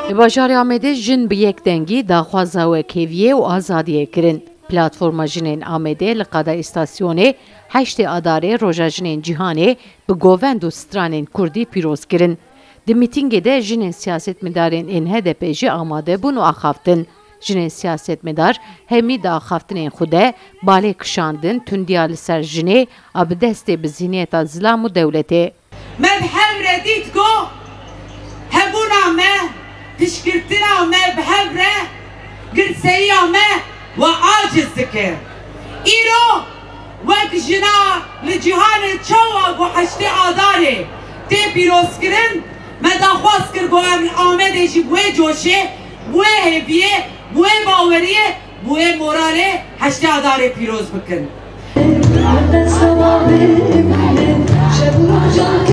Li bajarê Amedê jin bi yek dengî daxwaza wekeviyê û azadiyê kirin. Platforma Jinên Amedê li Qada îstasyonê 8 adarê Roja Jinên Cîhanê bi govend û stranên Kurdî pîroz kirin. Di mîtingê de jinên siyasetmedarên ên HDP jî amade bûn û axaftin. Jinên siyasetmedar hemî di axaftinên xwe de balê kişandin tundiya li ser jinê a bi destê bi zihniyeta zilam û dewletê. Me bi hev re dît got hebûna me piştgirtina me bi hev re girseyiya me ve aciz dikir. Îro wek jina li cîhanê çawa got heştê adarê tê pîrozkirin me daxwaz kir got em Amedê jî bi wê coşê, bi wê hêviyê, bi wê baweriyê, bi wê moralê heştê adarê pîroz bikin.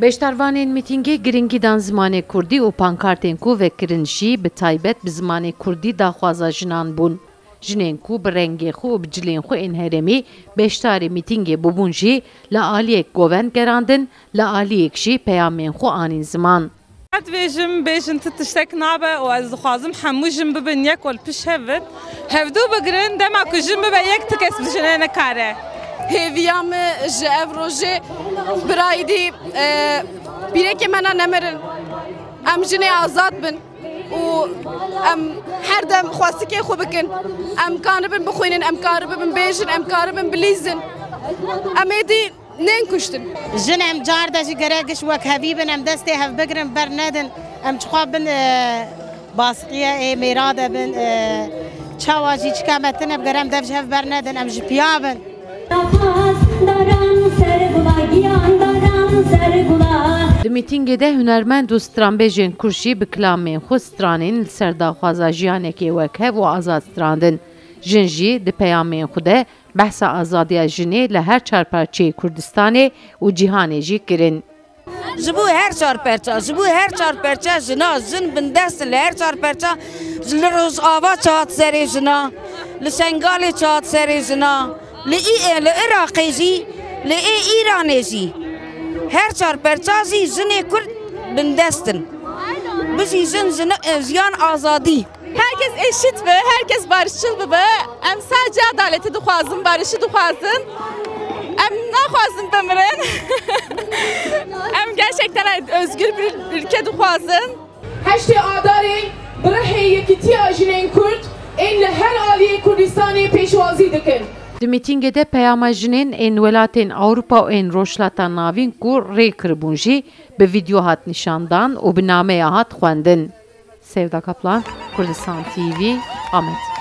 Beşdarvanên mîtingê giringî dan zimanê Kurdî û pankartên ku vekirin jî bi taybet bi zimanê Kurdî daxwaza jinan bûn. Jinên ku bi rengê xwe û bi cilên xwe ên herêmî beşdarê mîtingê bûbûn jî li aliyek govend gerandin, li aliyek jî peyamên xwe anîn ziman. Dibêjim bêjin tu tiştek nabe û ez dixwazim hemû jin bibin yek û li pişt hevin. Hevdû bigirin dema ku jin bibe yek ti kes bi jinê nikare. Hêviya me ji ev rojê birayîdî pîrekê me nemirin. Em jinê azad bin û em her dem xwastikê xwe bikin. Em karibin bixwînin, em karibin bêjin, em karibin bilîzin. Em êdî nên kuştin. Jin em car de jî geregiş wek hevî bin, em destê hev bigirin ber nedin. Em çixwa bin baskiya ê mêra de bin. Çawa jî çikametin ev gerem dev ji hev ber nedin, em ji piya bin. Di mîtingê de hunermend û stranbêjên Kurd jî bi kilamên xwe stranên li ser daxwaza jiyanekê wekhev û azad strandin. Jin jî di peyamên xwe de behsa azadiya jinê li her çarparçeyê Kurdistanê û cîhanê jî kirin. Ji bo her çarperça, ji bo her çarperça jina jin bin dest li her çarperça li Rojava çat serê jina, li Şengalê çat serê jina, li Iraqê jî, li İranê jî. Her çarperça jî jinê Kurd bin destin. Biz jî jin jiyan azadî. Herkes eşit be, herkes barışçıl be. Em sadece adaleti dixwazin, barışı dixwazin. Em naxwazin bimirin. Em gerçekten özgür bir ülke dixwazin. Heştê adarê bi rihê yekîtiya jinên Kurd ên li her aliyê Kurdistanê pêşwazî dikin. Di mîtingê de peyama jinên ên welatên Ewropa û ên rojhilata navîn ku rê kiribûn jî bi vîdeo hat nîşandan û bi nameya hat xwendin. Sevda Kaplan, Kurdistan TV, Amed.